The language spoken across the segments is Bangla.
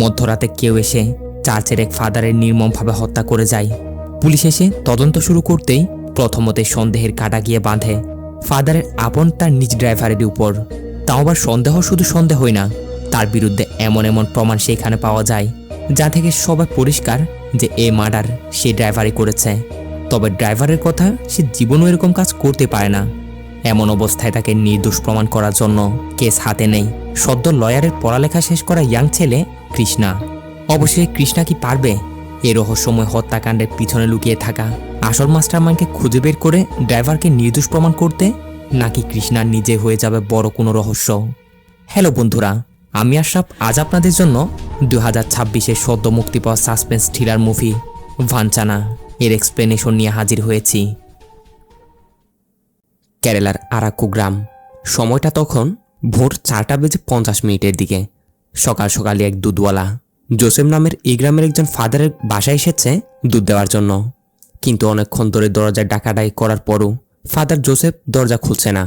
মধ্যরাতে কেউ এসে চার্চের এক ফাদারের নির্মমভাবে হত্যা করে যায়। পুলিশ এসে তদন্ত শুরু করতেই প্রথমতে সন্দেহের কাটা গিয়ে বাঁধে ফাদারের আপন তার নিজ ড্রাইভারের উপর। তাও আবার সন্দেহ শুধু সন্দেহই না, তার বিরুদ্ধে এমন এমন প্রমাণ সেখানে পাওয়া যায় যা থেকে সবাই পরিষ্কার যে এই মার্ডার সে ড্রাইভারই করেছে। তবে ড্রাইভারের কথা সে জীবনও এরকম কাজ করতে পারে না। এমন অবস্থায় তাকে নির্দোষ প্রমাণ করার জন্য কেস হাতে নেই সদ্য লয়ারের পড়ালেখা শেষ করা ইয়াং ছেলে কৃষ্ণা। অবশ্যই কৃষ্ণা কি পারবে এই রহস্যময় হত্যাকাণ্ডের পিছনে লুকিয়ে থাকা আসল মাস্টারমাইন্ডকে খুঁজে বের করে ড্রাইভারকে নির্দোষ প্রমাণ করতে, নাকি কৃষ্ণা নিজে হয়ে যাবে বড় কোনো রহস্য? হ্যালো বন্ধুরা, আমি আশরাফ আজ আপনাদের জন্য 2026-এর সদ্য মুক্তি পাওয়া সাসপেন্স থ্রিলার মুভি ভাঞ্চানা এর এক্সপ্লেনেশন নিয়ে হাজির হয়েছি। কেরালার আরাকু গ্রাম। সময়টা তখন ভোর 4:50 দিকে। সকাল সকালে এক দুধওয়ালা জোসেফ নামের এই গ্রামের একজন ফাদারের বাসায় এসেছে দুধ দেওয়ার জন্য। কিন্তু অনেকক্ষণ ধরে দরজায় ডাকাডাকি করার পরও ফাদার জোসেফ দরজা খুলছে না।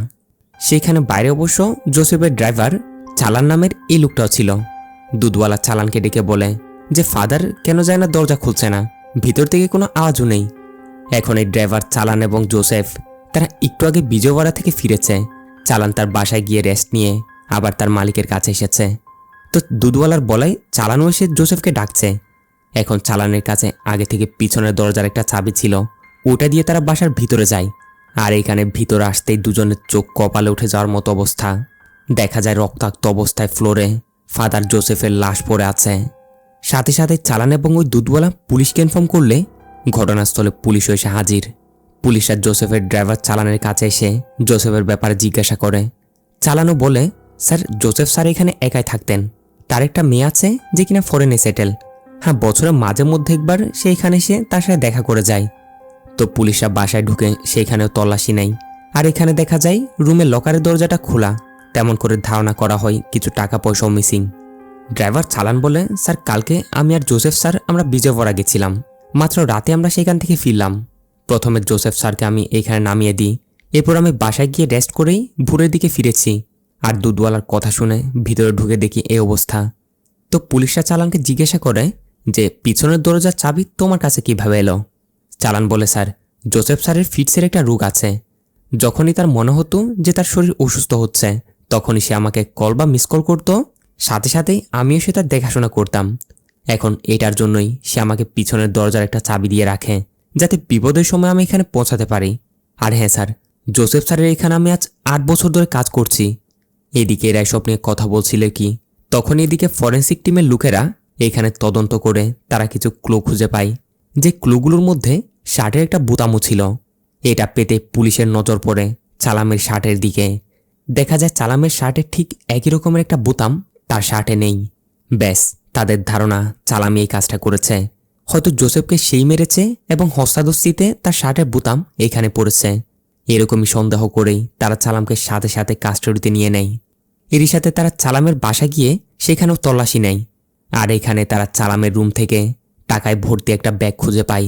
সেখানে বাইরে অবশ্য জোসেফের ড্রাইভার চালান নামের এই লোকটাও ছিল। দুধওয়ালা চালানকে ডেকে বলে যে ফাদার কেন যায় না, দরজা খুলছে না, ভিতর থেকে কোনো আওয়াজও নেই। এখন এই ড্রাইভার চালান এবং জোসেফ তারা একটু আগে বিজয়ওয়াড়া থেকে ফিরেছে। চালান তার বাসায় গিয়ে রেস্ট নিয়ে আবার তার মালিকের কাছে এসেছে। তো দুধওয়ালার বলাই চালানও এসে জোসেফকে ডাকছে। এখন চালানের কাছে আগে থেকে পিছনের দরজার একটা চাবি ছিল, ওটা দিয়ে তারা বাসার ভিতরে যায়। আর এইখানে ভিতরে আসতেই দুজনের চোখ কপালে উঠে যাওয়ার মতো অবস্থা। দেখা যায় রক্তাক্ত অবস্থায় ফ্লোরে ফাদার জোসেফের লাশ পড়ে আছে। সাথে সাথে চালান এবং ওই দুধওয়ালা পুলিশকে ইনফর্ম করলে ঘটনাস্থলে পুলিশও এসে হাজির। পুলিশরা জোসেফের ড্রাইভার চালানের কাছে এসে জোসেফের ব্যাপারে জিজ্ঞাসা করে। চালানও বলে, স্যার জোসেফ স্যার এখানে একাই থাকতেন, তার একটা মেয়ে আছে যে কিনা ফরেনে সেটেল। হ্যাঁ, বছরের মাঝে মধ্যে একবার সে এখানে এসে তার সাথে দেখা করে যায়। তো পুলিশরা বাসায় ঢুকে সেখানেও তল্লাশি নেয়। আর এখানে দেখা যায় রুমের লকারের দরজাটা খোলা। তেমন করে ধারণা করা হয় কিছু টাকা পয়সাও মিসিং। ড্রাইভার চালান বলে, স্যার কালকে আমি আর জোসেফ স্যার আমরা বিজয়ওয়াড়া গেছিলাম, মাত্র রাতে আমরা সেখান থেকে ফিরলাম। প্রথমে জোসেফ স্যারকে আমি এইখানে নামিয়ে দিই, এরপর আমি বাসায় গিয়ে রেস্ট করেই ভোরের দিকে ফিরেছি। আর দুধওয়ালার কথা শুনে ভিতরে ঢুকে দেখি এই অবস্থা। তো পুলিশরা চালানকে জিজ্ঞাসা করে যে পিছনের দরজার চাবি তোমার কাছে কিভাবে এলো? চালান বলে, স্যার জোসেফ স্যারের ফিটসের একটা রোগ আছে। যখনই তার মনে হতো যে তার শরীর অসুস্থ হচ্ছে তখনই সে আমাকে কল বা মিস কল করতো, সাথে সাথেই আমিও সে তার দেখাশোনা করতাম। এখন এটার জন্যই সে আমাকে পিছনের দরজার একটা চাবি দিয়ে রাখে, যাতে বিপদের সময় আমি এখানে পৌঁছাতে পারি। আর হ্যাঁ স্যার, জোসেফ স্যারের এখানে আমি আজ 8 বছর ধরে কাজ করছি। এদিকে এরা এসব নিয়ে কথা বলছিল কি, তখন এদিকে ফরেন্সিক টিমের লোকেরা এখানে তদন্ত করে তারা কিছু ক্লু খুঁজে পায়। যে ক্লুগুলোর মধ্যে শার্টের একটা বোতামও ছিল। এটা পেতে পুলিশের নজর পড়ে চালামের শার্টের দিকে। দেখা যায় চালামের শার্টের ঠিক একই রকমের একটা বোতাম তার শার্টে নেই। ব্যাস, তাদের ধারণা চালামি এই কাজটা করেছে। হয়তো জোসেফকে সেই মেরেছে এবং হস্তাদস্তিতে তার শার্টের বোতাম এখানে পড়েছে। এরকমই সন্দেহ করেই তারা চালামকে সাথে সাথে কাস্টডিতে নিয়ে নেয়। এরই সাথে তারা চালামের বাসা গিয়ে সেখানেও তল্লাশি নেয়। আর এখানে তারা চালামের রুম থেকে টাকায় ভর্তি একটা ব্যাগ খুঁজে পায়।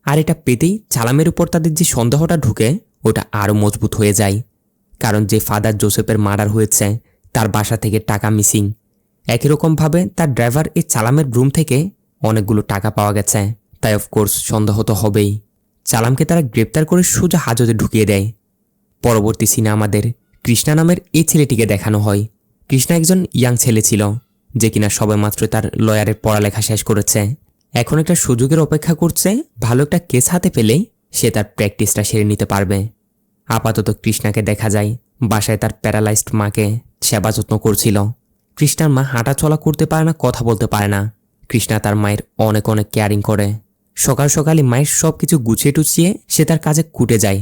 আর এটা পেতেই চালামের উপর তাদের যে সন্দেহটা ঢুকে ওটা আরও মজবুত হয়ে যায়। কারণ যে ফাদার জোসেফের মার্ডার হয়েছে তার বাসা থেকে টাকা মিসিং। একই রকমভাবে তার ড্রাইভার এই চালামের রুম থেকে অনেকগুলো টাকা পাওয়া গেছে। তাই অফকোর্স সন্দেহ তো হবেই। চালামকে তারা গ্রেপ্তার করে সোজা হাজতে ঢুকিয়ে দেয়। পরবর্তী সিনে আমাদের কৃষ্ণা নামের এই ছেলেটিকে দেখানো হয়। কৃষ্ণা একজন ইয়াং ছেলে ছিল যে কিনা সবেমাত্র তার লয়ারের পড়ালেখা শেষ করেছে। এখন একটা সুযোগের অপেক্ষা করছে, ভালো একটা কেস হাতে পেলেই সে তার প্র্যাকটিসটা সেরে নিতে পারবে। আপাতত কৃষ্ণাকে দেখা যায় বাসায় তার প্যারালাইজড মাকে সেবা যত্ন করছিল। কৃষ্ণার মা হাঁটা চলা করতে পারে না, কথা বলতে পারে না। কৃষ্ণা তার মায়ের অনেক অনেক কেয়ারিং করে। সকাল সকালই মায়ের সব কিছু গুছিয়ে টুছিয়ে সে তার কাজে কুটে যায়।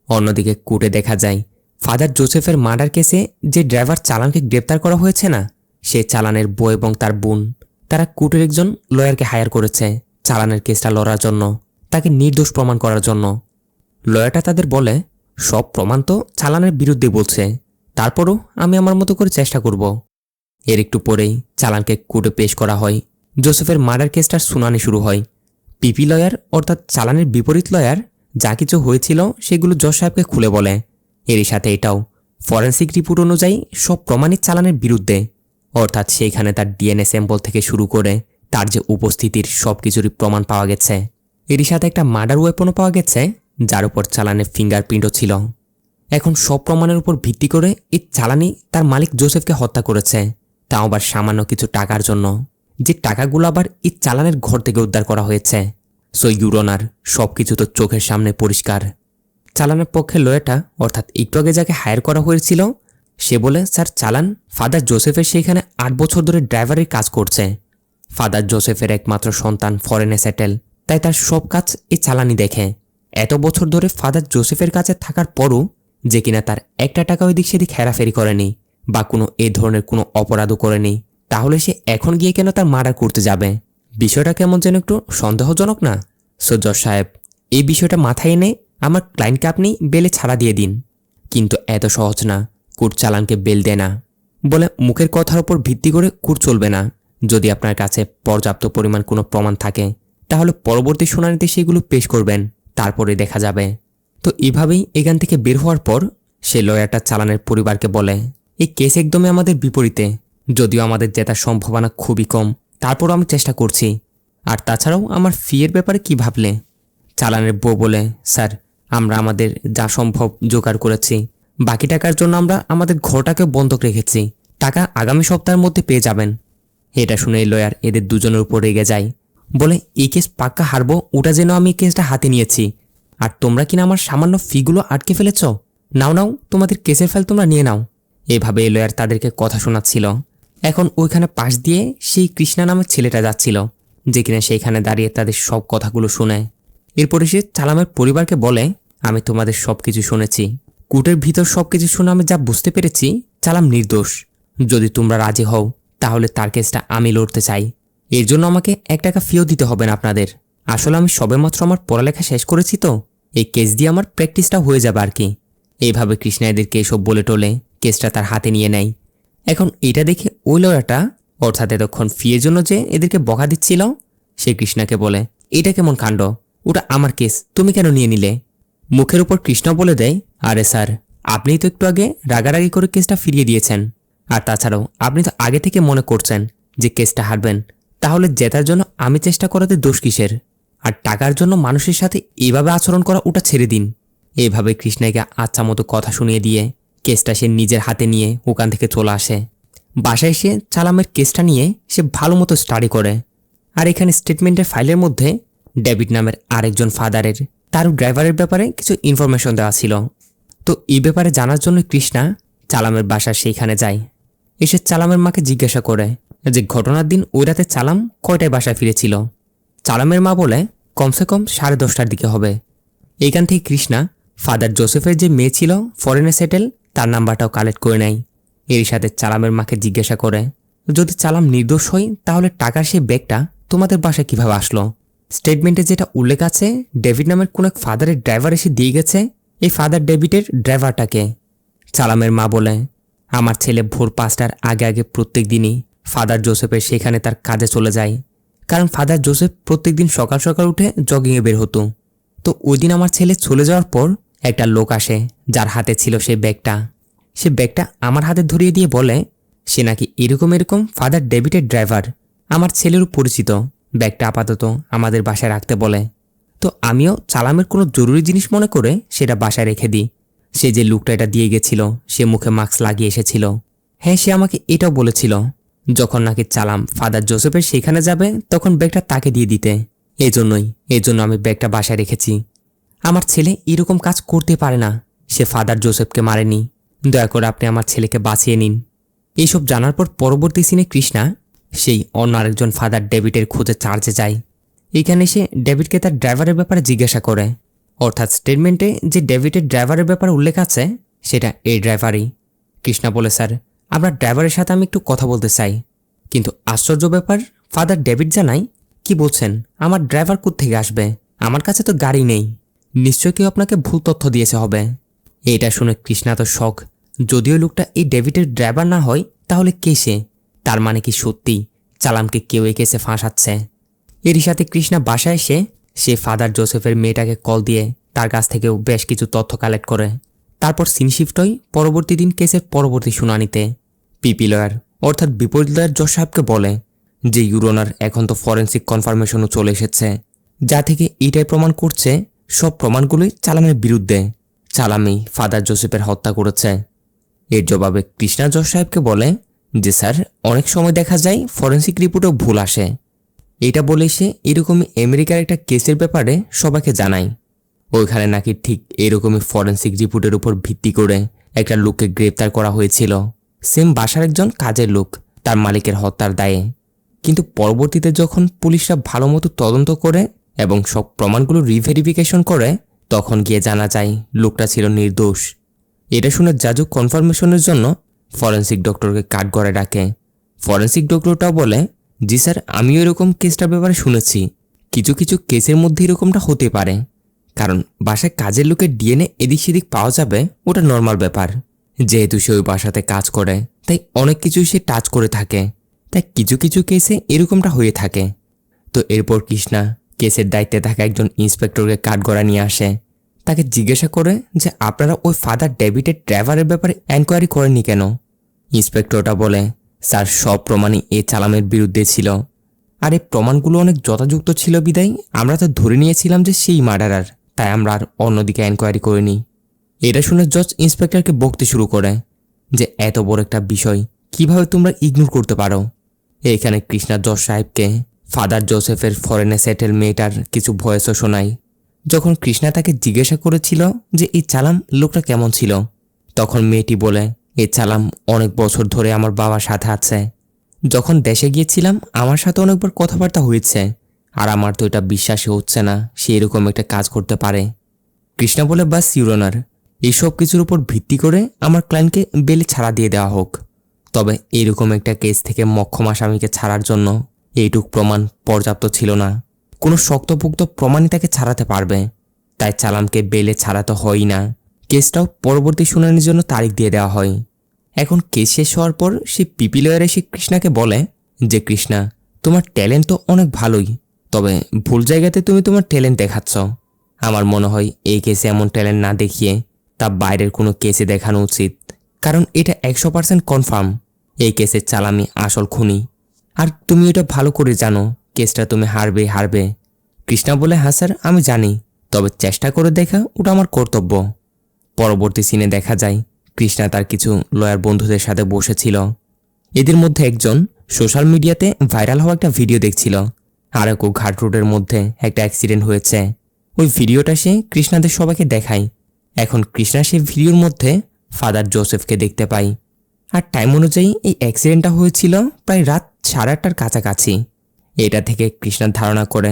অন্যদিকে কুটে দেখা যায় ফাদার জোসেফের মার্ডার কেসে যে ড্রাইভার চালানকে গ্রেপ্তার করা হয়েছে না, সে চালানের বউ এবং তার বোন তারা কুটের একজন লয়ারকে হায়ার করেছে চালানের কেসটা লড়ার জন্য, তাকে নির্দোষ প্রমাণ করার জন্য। লয়ারটা তাদের বলে, সব প্রমাণ তো চালানের বিরুদ্ধে বলছে, তারপরও আমি আমার মতো করে চেষ্টা করব। এর একটু পরেই চালানকে কোর্টে পেশ করা হয়। জোসেফের মার্ডার কেসটার শুনানি শুরু হয়। পিপি লয়ার অর্থাৎ চালানের বিপরীত লয়ার যা কিছু হয়েছিল সেগুলো জজ সাহেবকে খুলে বলে। এরই সাথে এটাও ফরেন্সিক রিপোর্ট অনুযায়ী সব প্রমাণিত চালানের বিরুদ্ধে, অর্থাৎ সেইখানে তার ডিএনএ স্যাম্পল থেকে শুরু করে তার যে উপস্থিতির সব কিছুরই প্রমাণ পাওয়া গেছে। এরই সাথে একটা মার্ডার ওয়েপনও পাওয়া গেছে, যার উপর চালানের ফিঙ্গারপ্রিন্টও ছিল। এখন সব প্রমাণের উপর ভিত্তি করে এই চালানি তার মালিক জোসেফকে হত্যা করেছে, তাও আবার সামান্য কিছু টাকার জন্য, যে টাকাগুলো আবার এই চালানের ঘর থেকে উদ্ধার করা হয়েছে। সো ইউরোনার সব কিছু তো চোখের সামনে পরিষ্কার। চালানের পক্ষে লয়ারটা, অর্থাৎ একটু আগে যাকে হায়ার করা হয়েছিল, সে বলে, স্যার চালান ফাদার জোসেফের সেখানে 8 বছর ধরে ড্রাইভারের কাজ করছে। ফাদার জোসেফের একমাত্র সন্তান ফরেনে সেটেল, তাই তার সব কাজ এই চালানি দেখে। এত বছর ধরে ফাদার জোসেফের কাছে থাকার পরও যে কিনা তার একটা টাকা ওই দিক সেদিক হেরাফেরি করেনি বা কোনো এ ধরনের কোনো অপরাধও করেনি, তাহলে সে এখন গিয়ে কেন তার মার্ডার করতে যাবে? বিষয়টা কেমন যেন একটু সন্দেহজনক না? সো জজ সাহেব, এই বিষয়টা মাথায় এনে আমার ক্লায়েন্টকে আপনি বেলে ছাড়া দিয়ে দিন। কিন্তু এত সহজ না, কোর্ট চালানকে বেল দেয় না। বলে মুখের কথার উপর ভিত্তি করে কোর্ট চলবে না। যদি আপনার কাছে পর্যাপ্ত পরিমাণ কোনো প্রমাণ থাকে, তাহলে পরবর্তী শুনানিতে সেগুলো পেশ করবেন, তারপরে দেখা যাবে। তো এভাবেই এখান থেকে বের হওয়ার পর সে লয়ারটা চালানের পরিবারকে বলে, এই কেস একদমই আমাদের বিপরীতে, যদিও আমাদের জেতার সম্ভাবনা খুবই কম, তারপরও আমি চেষ্টা করছি। আর তাছাড়াও আমার ফিয়ের ব্যাপারে কি ভাবলে? চালানের বউ বলে, স্যার আমরা আমাদের যা সম্ভব জোগাড় করেছি, বাকি টাকার জন্য আমরা আমাদের ঘরটাকে বন্ধক রেখেছি, টাকা আগামী সপ্তাহের মধ্যে পেয়ে যাবেন। এটা শুনে লয়ার এদের দুজনের উপর রেগে যায়, বলে এই কেস পাক্কা হারবো, ওটা যেন আমি কেসটা হাতে নিয়েছি, আর তোমরা কিনা আমার সামান্য ফিগুলো আটকে ফেলেছ। নাও নাও, তোমাদের কেসের ফাইল তোমরা নিয়ে নাও। এভাবে লয়ার তাদেরকে কথা শোনাচ্ছিল। এখন ওইখানে পাশ দিয়ে সেই কৃষ্ণা নামের ছেলেটা যাচ্ছিল, যে কিনা সেইখানে দাঁড়িয়ে তাদের সব কথাগুলো শুনে। এরপরে সে চালামের পরিবারকে বলে, আমি তোমাদের সব কিছু শুনেছি, কোর্টের ভিতর সব কিছু শুনে আমি যা বুঝতে পেরেছি, চালাম নির্দোষ। যদি তোমরা রাজি হও, তাহলে তার কেসটা আমি লড়তে চাই। এর জন্য আমাকে 1 টাকা ফিও দিতে হবে না আপনাদের। আসলে আমি সবেমাত্র আমার পড়ালেখা শেষ করেছি, তো এই কেস দিয়ে আমার প্র্যাকটিসটা হয়ে যাবে আর কি। এইভাবে কৃষ্ণা এদেরকে এসব বলে টোলে কেসটা তার হাতে নিয়ে নেয়। এখন এটা দেখে ওই লয়ারটা, অর্থাৎ এতক্ষণ ফিয়ের জন্য যে এদেরকে বকা দিচ্ছিল, সে কৃষ্ণাকে বলে, এটা কেমন কাণ্ড? ওটা আমার কেস, তুমি কেন নিয়ে নিলে? মুখের উপর কৃষ্ণ বলে দেয়, আরে স্যার, আপনিই তো একটু আগে রাগারাগি করে কেসটা ফিরিয়ে দিয়েছেন। আর তাছাড়াও আপনি তো আগে থেকে মনে করছেন যে কেসটা হারবেন, তাহলে জেতার জন্য আমি চেষ্টা করাতে দোষ কিসের? আর টাকার জন্য মানুষের সাথে এইভাবে আচরণ করা, ওটা ছেড়ে দিন। এইভাবে কৃষ্ণাকে আচ্ছা মতো কথা শুনিয়ে দিয়ে কেসটা সে নিজের হাতে নিয়ে ওখান থেকে চলে আসে। বাসায় এসে চালামের কেসটা নিয়ে সে ভালো মতো স্টাডি করে। আর এখানে স্টেটমেন্টের ফাইলের মধ্যে ডেভিড নামের আরেকজন ফাদারের, তার ড্রাইভারের ব্যাপারে কিছু ইনফরমেশন দেওয়া ছিল। তো এই ব্যাপারে জানার জন্য কৃষ্ণা চালামের বাসা সেইখানে যায়। এসে চালামের মাকে জিজ্ঞাসা করে যে ঘটনার দিন ওই রাতে চালাম কয়টায় বাসায় ফিরেছিল। চালামের মা বলে, কমসে কম 10:30টার দিকে হবে। এইখান থেকে কৃষ্ণা ফাদার জোসেফের যে মেয়ে ছিল ফরেনে সেটেল, তার নাম্বারটাও কালেক্ট করে নেয়। এর সাথে চালামের মাকে জিজ্ঞাসা করে, যদি চালাম নির্দোষ হই, তাহলে টাকার সেই ব্যাগটা তোমাদের বাসায় কিভাবে আসলো? স্টেটমেন্টে যেটা উল্লেখ আছে, ডেভিড নামের কোন এক ফাদারের ড্রাইভার এসে দিয়ে গেছে। এই ফাদার ডেভিডের ড্রাইভারটাকে? চালামের মা বলে, আমার ছেলে ভোর 5টার আগে আগে প্রত্যেক দিনই ফাদার জোসেফের সেখানে তার কাজে চলে যায়, কারণ ফাদার জোসেফ প্রত্যেক দিন সকাল সকাল উঠে জগিংয়ে বের হতো। তো ওই দিন আমার ছেলে চলে যাওয়ার পর একটা লোক আসে, যার হাতে ছিল সেই ব্যাগটা। সে ব্যাগটা আমার হাতে ধরিয়ে দিয়ে বলে, সে নাকি এরকম এরকম ফাদার ডেভিডের ড্রাইভার, আমার ছেলেরও পরিচিত, ব্যাগটা আপাতত আমাদের বাসায় রাখতে বলে। তো আমিও চালামের কোনো জরুরি জিনিস মনে করে সেটা বাসায় রেখে দিই। সে যে লোকটা এটা দিয়ে গেছিল, সে মুখে মাস্ক লাগিয়ে এসেছিল। হ্যাঁ, সে আমাকে এটাও বলেছিল, যখন নাকি চালাম ফাদার জোসেফের সেখানে যাবে, তখন ব্যাগটা তাকে দিয়ে দিতে। এই জন্য আমি ব্যাগটা বাসায় রেখেছি। আমার ছেলে এরকম কাজ করতে পারে না, সে ফাদার জোসেফকে মারেনি। দয়া করে আপনি আমার ছেলেকে বাঁচিয়ে নিন। এইসব জানার পর পরবর্তী সিনে কৃষ্ণা সেই অন্য আরেকজন ফাদার ডেভিডের খোঁজে চার্চে যায়। এখানে সে ডেভিডকে তার ড্রাইভারের ব্যাপারে জিজ্ঞাসা করে, অর্থাৎ স্টেটমেন্টে যে ডেভিডের ড্রাইভারের ব্যাপারে উল্লেখ আছে, সেটা এই ড্রাইভারই। কৃষ্ণা বলে, স্যার আপনার ড্রাইভারের সাথে আমি একটু কথা বলতে চাই। কিন্তু আশ্চর্য ব্যাপার, ফাদার ডেভিড জানাই, কি বলছেন? আমার ড্রাইভার কোত্থেকে আসবে? আমার কাছে তো গাড়ি নেই। নিশ্চয় কেউ আপনাকে ভুল তথ্য দিয়েছে হবে। এটা শুনে কৃষ্ণা তো শখ। যদিও লোকটা এই ডেভিডের ড্রাইভার না হয়, তাহলে কে সে? তার মানে কি সত্যি চালামকে কেউ এই কেসে ফাঁসাচ্ছে? এরই সাথে কৃষ্ণা বাসায় এসে সে ফাদার জোসেফের মেয়েটাকে কল দিয়ে তার কাছ থেকেও বেশ কিছু তথ্য কালেক্ট করে। তারপর সিন শিফট হয় পরবর্তী দিন কেসের পরবর্তী শুনানিতে। পিপি লয়ার, অর্থাৎ বিপরীত লয়ার জজ সাহেবকে বলে, যে ইউরোনার এখন তো ফরেন্সিক কনফার্মেশনও চলে এসেছে, যা থেকে এটাই প্রমাণ করছে সব প্রমাণগুলোই চালামের বিরুদ্ধে। চালামই ফাদার জোসেফের হত্যা করেছে। এর জবাবে কৃষ্ণা জজ সাহেবকে বলে যে স্যার, অনেক সময় দেখা যায় ফরেন্সিক রিপোর্টেও ভুল আসে। এটা বলে সে এরকমই আমেরিকার একটা কেসের ব্যাপারে সবাইকে জানায়। ওইখানে নাকি ঠিক এরকমই ফরেন্সিক রিপোর্টের উপর ভিত্তি করে একটা লোককে গ্রেপ্তার করা হয়েছিল, সেম বাসার একজন কাজের লোক, তার মালিকের হত্যার দায়ে। কিন্তু পরবর্তীতে যখন পুলিশরা ভালো মতো তদন্ত করে এবং সব প্রমাণগুলো রিভেরিফিকেশন করে, তখন গিয়ে জানা যায় লোকটা ছিল নির্দোষ। এটা শুনে জাজু কনফার্মেশনের জন্য ফরেন্সিক ডক্টরকে কাঠগড়ায় ডাকে। ফরেন্সিক ডক্টরটাও বলে, জি স্যার, আমিও এরকম কেসটার ব্যাপারে শুনেছি। কিছু কিছু কেসের মধ্যে এরকমটা হতে পারে, কারণ বাসায় কাজের লোকের ডিএনএ এদিক সেদিক পাওয়া যাবে, ওটা নর্মাল ব্যাপার। যেহেতু সে ওই বাসাতে কাজ করে, তাই অনেক কিছুই সে টাচ করে থাকে, তাই কিছু কিছু কেসে এরকমটা হয়ে থাকে। তো এরপর কৃষ্ণা কেসের দায়িত্বে থাকা একজন ইন্সপেক্টরকে কাঠগড়া নিয়ে আসে। তাকে জিজ্ঞাসা করে যে আপনারা ওই ফাদার ডেভিডের ড্রাইভারের ব্যাপারে এনকোয়ারি করেননি কেন? ইন্সপেক্টরটা বলে, স্যার, সব প্রমাণই এই চালামের বিরুদ্ধে ছিল, আর এই প্রমাণগুলো অনেক যথাযুক্ত ছিল বিদায় আমরা তো ধরে নিয়েছিলাম যে সেই মার্ডারার, তাই আমরা আর অন্যদিকে এনকোয়ারি করিনি। এটা শুনে জজ ইন্সপেক্টরকে বকতে শুরু করে যে এত বড় একটা বিষয় কিভাবে তোমরা ইগনোর করতে পারো। এখানে কৃষ্ণা জজ সাহেবকে ফাদার জোসেফের ফরেনে সেটেল মেয়েটার কিছু ভয়েসও শোনায়। যখন কৃষ্ণা তাকে জিজ্ঞাসা করেছিল যে এই চালাম লোকটা কেমন ছিল, তখন মেয়েটি বলে, এই চালাম অনেক বছর ধরে আমার বাবার সাথে আছে। যখন দেশে গিয়েছিলাম আমার সাথে অনেকবার কথাবার্তা হয়েছে, আর আমার তো এটা বিশ্বাসই হচ্ছে না সে এরকম একটা কাজ করতে পারে। কৃষ্ণা বলে, বাস ইউরোনার, এইসব কিছুর উপর ভিত্তি করে আমার ক্লায়েন্টকে বেলে ছাড়া দিয়ে দেওয়া হোক। তবে এরকম একটা কেস থেকে মক্ষম আসামিকে ছাড়ার জন্য এইটুক প্রমাণ পর্যাপ্ত ছিল না। কোনো শক্তপোক্ত প্রমাণই তাকে ছাড়াতে পারবে, তাই চালামকে বেলে ছাড়াতে হয়ই না। কেসটাও পরবর্তী শুনানির জন্য তারিখ দিয়ে দেওয়া হয়। এখন কেস শেষ হওয়ার পর সে পিপি লয়ার এসে কৃষ্ণাকে বলে যে কৃষ্ণা, তোমার ট্যালেন্ট তো অনেক ভালোই, তবে ভুল জায়গাতে তুমি তোমার ট্যালেন্ট দেখাচ্ছ। আমার মনে হয় এই কেসে এমন ট্যালেন্ট না দেখিয়ে তা বাইরের কোনো কেসে দেখানো উচিত, কারণ এটা 100% কনফার্ম এই কেসের চালামি আসল খুনি, আর তুমি এটা ভালো করে জানো কেসটা তুমি হারবে। কৃষ্ণা বলে, হ্যাঁ স্যার, আমি জানি, তবে চেষ্টা করে দেখা ওটা আমার কর্তব্য। পরবর্তী সিনে দেখা যায় কৃষ্ণা তার কিছু লয়ার বন্ধুদের সাথে বসেছিল। এদের মধ্যে একজন সোশ্যাল মিডিয়াতে ভাইরাল হওয়া একটা ভিডিও দেখছিল। আরাকু ঘাট রোডের মধ্যে একটা অ্যাক্সিডেন্ট হয়েছে। ওই ভিডিওটা সে কৃষ্ণাদের সবাইকে দেখায়। এখন কৃষ্ণা সেই ভিডিওর মধ্যে ফাদার জোসেফকে দেখতে পায়। আর টাইম অনুযায়ী এই অ্যাক্সিডেন্টটা হয়েছিল প্রায় রাত 8:30টার কাছাকাছি। এটা থেকে কৃষ্ণার ধারণা করে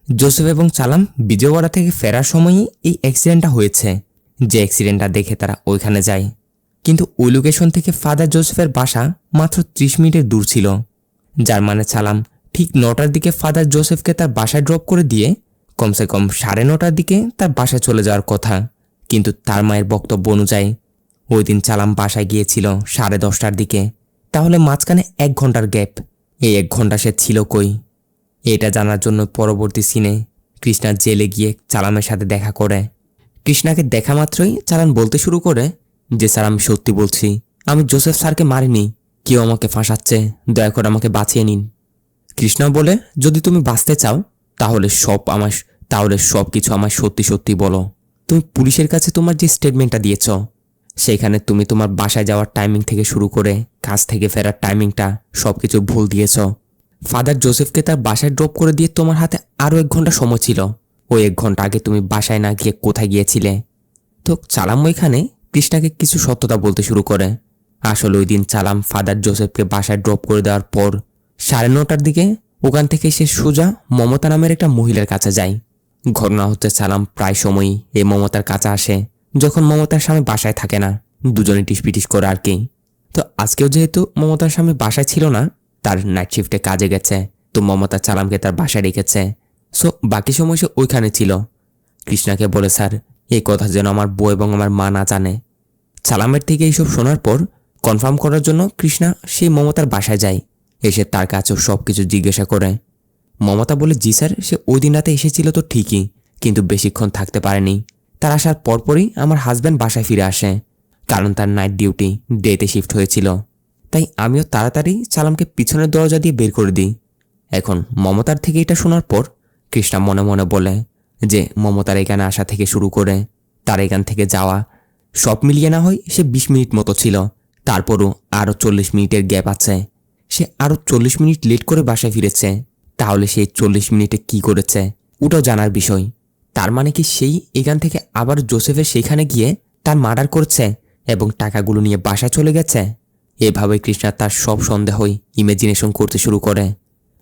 জোসেফ এবং চালাম বিজয়ওয়াড়া থেকে ফেরার সময়ই এই অ্যাক্সিডেন্টটা হয়েছে। যে অ্যাক্সিডেন্টটা দেখে তারা ওইখানে যায়, কিন্তু ওই লোকেশন থেকে ফাদার জোসেফের বাসা মাত্র 30 মিনিটের দূর ছিল। যার মানে চালাম ঠিক 9টার দিকে ফাদার জোসেফকে তার বাসায় ড্রপ করে দিয়ে কমসে কম 9:30টার দিকে তার বাসায় চলে যাওয়ার কথা। কিন্তু তার মায়ের বক্তব্য অনুযায়ী ওই দিন চালাম বাসায় গিয়েছিল 10:30টার দিকে। তাহলে মাঝখানে 1 ঘন্টার গ্যাপ। এই 1 ঘন্টা সে ছিল কই? এটা জানার জন্য পরবর্তী সিনে কৃষ্ণা জেলে গিয়ে চালামের সাথে দেখা করে। কৃষ্ণাকে দেখা মাত্রই চালান বলতে শুরু করে যে স্যার, আমি সত্যি বলছি, আমি জোসেফ স্যারকে মারিনি, কেউ আমাকে ফাঁসাচ্ছে, দয়া করে আমাকে বাঁচিয়ে নিন। কৃষ্ণা বলে, যদি তুমি বাঁচতে চাও তাহলে সব কিছু আমায় সত্যি সত্যি বলো। তুমি পুলিশের কাছে তোমার যে স্টেটমেন্টটা দিয়েছ সেখানে তুমি তোমার বাসায় যাওয়ার টাইমিং থেকে শুরু করে কাজ থেকে ফেরার টাইমিংটা সবকিছু ভুল দিয়েছ। ফাদার জোসেফকে তার বাসায় ড্রপ করে দিয়ে তোমার হাতে আরও 1 ঘন্টা সময় ছিল। ওই 1 ঘন্টা আগে তুমি বাসায় না গিয়ে কোথায় গিয়েছিলে? তো চালাম ওইখানে কৃষ্ণাকে কিছু সত্যতা বলতে শুরু করে। আসলে ওই দিন চালাম ফাদার জোসেফকে বাসায় ড্রপ করে দেওয়ার পর 9:30টার দিকে ওখান থেকে সে সোজা মমতা নামের একটা মহিলার কাছে যায়। ঘটনা হচ্ছে চালাম প্রায় সময়ই এই মমতার কাছে আসে যখন মমতার স্বামী বাসায় থাকে না, দুজনে টিসপিটিস করে আর কি। তো আজকেও যেহেতু মমতার স্বামী বাসায় ছিল না, তার নাইট শিফটে কাজে গেছে, তো মমতা চালামকে তার বাসায় রেখেছে। সো বাকি সময় সে ওইখানে ছিল। কৃষ্ণাকে বলে, স্যার, এই কথা যেন আমার বউ এবং আমার মা না জানে। চালামের থেকে এইসব শোনার পর কনফার্ম করার জন্য কৃষ্ণা সেই মমতার বাসায় যায়। এসে তার কাছেও সব কিছু জিজ্ঞাসা করে। মমতা বলে, জি স্যার, সে ওই দিন রাতে এসেছিল তো ঠিকই, কিন্তু বেশিক্ষণ থাকতে পারেনি। তার আসার পরপরই আমার হাজব্যান্ড বাসায় ফিরে আসে, কারণ তার নাইট ডিউটি ডেতে শিফট হয়েছিল। তাই আমিও তাড়াতাড়ি চালামকে পিছনের দরজা দিয়ে বের করে দিই, এখন মমতার থেকে এটা শোনার পর কৃষ্ণা মনে মনে বলে যে মমতার এখানে আসা থেকে শুরু করে তার এখান থেকে যাওয়া সব মিলিয়ে না হয় সে 20 মিনিট মতো ছিল, তারপরও আরও 40 মিনিটের গ্যাপ আছে। সে আরও 40 মিনিট লেট করে বাসায় ফিরেছে। তাহলে সে 40 মিনিটে কি করেছে ওটাও জানার বিষয়। তার মানে কি সেই এখান থেকে আবার জোসেফের সেখানে গিয়ে তার মার্ডার করছে এবং টাকাগুলো নিয়ে বাসায় চলে গেছে? এভাবে কৃষ্ণা তার সব সন্দেহই ইমাজিনেশন করতে শুরু করে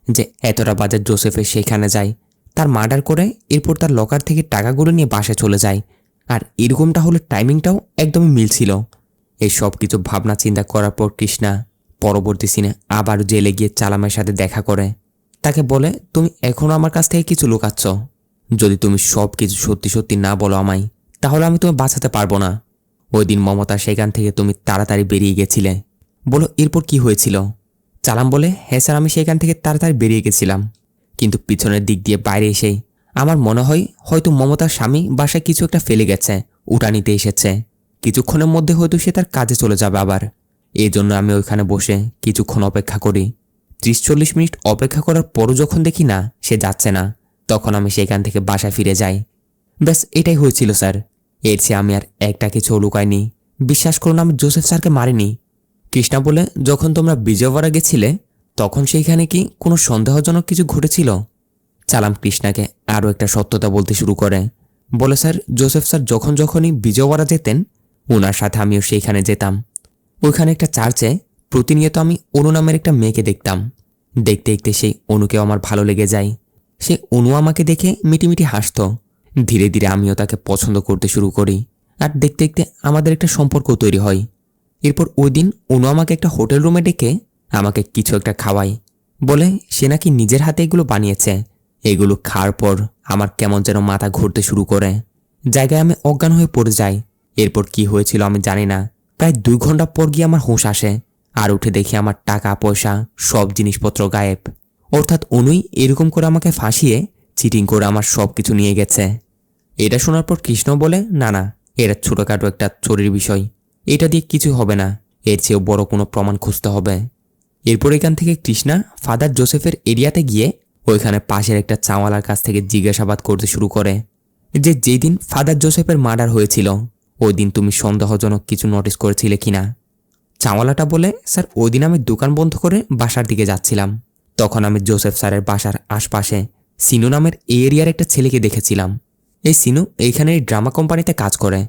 যে এতটা বাজে জোসেফের সেখানে যায়, তার মার্ডার করে এরপর তার লকার থেকে টাকাগুলো নিয়ে বাসায় চলে যায়। আর এরকমটা হলে টাইমিংটাও একদমই মিলছিল। এই সব কিছু ভাবনা চিন্তা করার পর কৃষ্ণা পরবর্তী সিনে আবার জেলে গিয়ে চালামের সাথে দেখা করে। তাকে বলে, তুমি এখনও আমার কাছ থেকে কিছু লুকাচ্ছ। যদি তুমি সব কিছু সত্যি সত্যি না বলো আমায়, তাহলে আমি তোমায় বাঁচাতে পারবো না। ওই দিন মমতা সেখান থেকে তুমি তাড়াতাড়ি বেরিয়ে গেছিলে। বলো এরপর কি হয়েছিল? চালাম বলে, হ্যাঁ স্যার, আমি সেখান থেকে তাড়াতাড়ি বেরিয়ে গেছিলাম, কিন্তু পিছনের দিক দিয়ে বাইরে এসেই আমার মনে হয় হয়তো মমতার স্বামী বাসায় কিছু একটা ফেলে গেছে, ওটা নিতে এসেছে। কিছুক্ষণের মধ্যে হয়তো সে তার কাজে চলে যাবে আবার। এই জন্য আমি ওইখানে বসে কিছুক্ষণ অপেক্ষা করি। 30-40 মিনিট অপেক্ষা করার পরও যখন দেখি না সে যাচ্ছে না, তখন আমি সেখান থেকে বাসায় ফিরে যাই। ব্যাস এটাই হয়েছিল স্যার। এর চেয়ে আমি আর একটা কিছু লুকাইনি। বিশ্বাস করুন, আমি জোসেফ স্যারকে মারিনি। কৃষ্ণা বলে, যখন তোমরা বিজয়ওয়াড়া গেছিলে তখন সেইখানে কি কোনো সন্দেহজনক কিছু ঘটেছিল? চালাম কৃষ্ণাকে আরও একটা সত্যতা বলতে শুরু করে। বলে, স্যার জোসেফ স্যার যখনই বিজয়ওয়াড়া যেতেন ওনার সাথে আমিও সেইখানে যেতাম। ওইখানে একটা চার্চে প্রতিনিয়ত আমি অনু নামের একটা মেয়েকে দেখতাম। দেখতে দেখতে সেই অনুকেও আমার ভালো লেগে যায়। সে অনু আমাকে দেখে মিটিমিটি হাসত। ধীরে ধীরে আমিও তাকে পছন্দ করতে শুরু করি। আর দেখতে দেখতে আমাদের একটা সম্পর্ক তৈরি হয়। এরপর ওই দিন অনু আমাকে একটা হোটেল রুমে ডেকে আমাকে কিছু একটা খাওয়ায়। বলে সে নাকি নিজের হাতে এগুলো বানিয়েছে। এগুলো খাওয়ার পর আমার কেমন যেন মাথা ঘুরতে শুরু করে। জায়গায় আমি অজ্ঞান হয়ে পড়ে যাই। এরপর কি হয়েছিল আমি জানি না। প্রায় 2 ঘন্টা পর গিয়ে আমার হুঁশ আসে। আর উঠে দেখি আমার টাকা পয়সা সব জিনিসপত্র গায়েব। অর্থাৎ অনুই এরকম করে আমাকে ফাঁসিয়ে চিটিং করে আমার সব কিছু নিয়ে গেছে। এটা শোনার পর কৃষ্ণ বলে, না না, এটা ছোটোখাটো একটা চোরের বিষয়, এটা দিয়ে কিছু হবে না, এর চেয়েও বড় কোনো প্রমাণ খুঁজতে হবে। এরপর এখান থেকে কৃষ্ণা ফাদার জোসেফের এরিয়াতে গিয়ে ওইখানে পাশের একটা চাওয়ালার কাছ থেকে জিজ্ঞাসাবাদ করতে শুরু করে যে যেই দিন ফাদার জোসেফের মার্ডার হয়েছিল ওই দিন তুমি সন্দেহজনক কিছু নোটিস করেছিলে কিনা। চাওয়ালাটা বলে, স্যার ওই দিন আমি দোকান বন্ধ করে বাসার দিকে যাচ্ছিলাম। তখন আমি জোসেফ স্যারের বাসার আশপাশে সিনু নামের এই এরিয়ার একটা ছেলেকে দেখেছিলাম। এই সিনু এইখানে এই ড্রামা কোম্পানিতে কাজ করে।